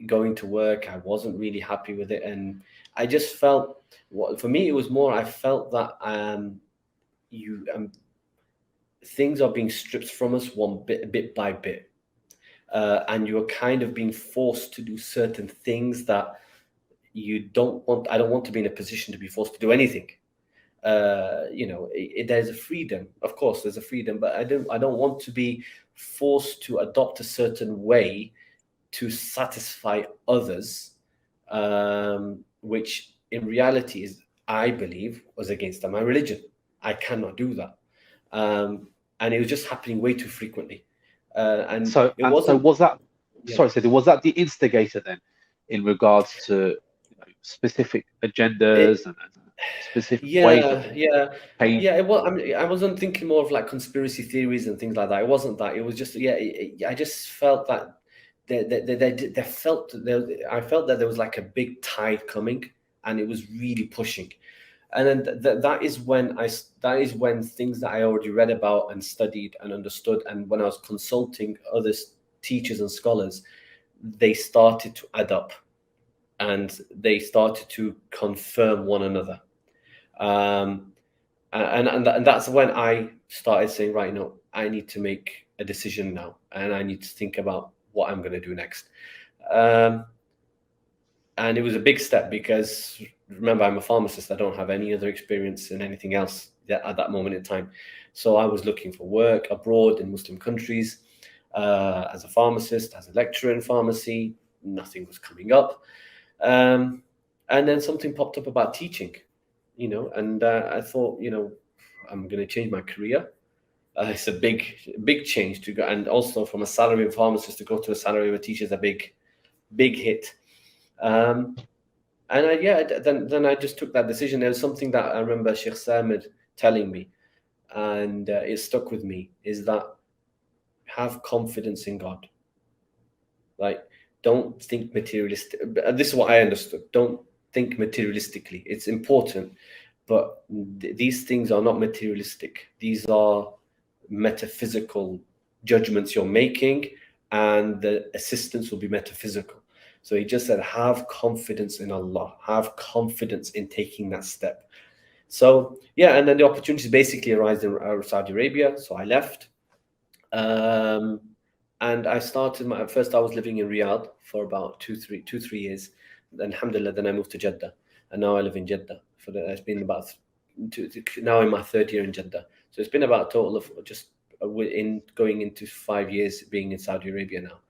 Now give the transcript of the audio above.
Going to work, I wasn't really happy with it, and I just felt, for me, it was more, I felt that things are being stripped from us bit by bit, and you're kind of being forced to do certain things that you don't want. I don't want to be in a position to be forced to do anything. There's a freedom, of course, there's a freedom, but I don't want to be forced to adopt a certain way to satisfy others, which in reality is, I believe, was against my religion. I cannot do that. And it was just happening way too frequently. And so it wasn't. was that, Yeah. sorry, so was that the instigator then, in regards to specific agendas and specific ways of paying? Well, I mean, I wasn't thinking more of like conspiracy theories and things like that. It wasn't that. It was just, I just felt that I felt that there was like a big tide coming, and it was really pushing. And then that is when things that I already read about and studied and understood, and when I was consulting other teachers and scholars, they started to add up, and they started to confirm one another. And that's when I started saying, right, no, I need to make a decision now, and I need to think about what I'm going to do next. And it was a big step, because remember, I'm a pharmacist. I don't have any other experience in anything else at that moment in time. So I was looking for work abroad in Muslim countries, as a pharmacist, as a lecturer in pharmacy. Nothing was coming up. And then something popped up about teaching, and I thought, I'm going to change my career. It's a big change to go, and also from a salary pharmacist to go to a salary of a teacher is a big hit. And then I just took that decision. There was something that I remember Sheikh Samid telling me, and it stuck with me, is that have confidence in God. Like, don't think materialistic. This is what I understood. Don't think materialistically. It's important, but these things are not materialistic. These are metaphysical judgments you're making, and the assistance will be metaphysical. So he just said, have confidence in Allah, have confidence in taking that step. So and then the opportunities basically arose in Saudi Arabia. So I left, and I started first I was living in Riyadh for about 2-3 years. Then alhamdulillah, then I moved to Jeddah, and now I live in Jeddah. It's been about now in my third year in Jeddah. So it's been about a total of just going into 5 years being in Saudi Arabia now.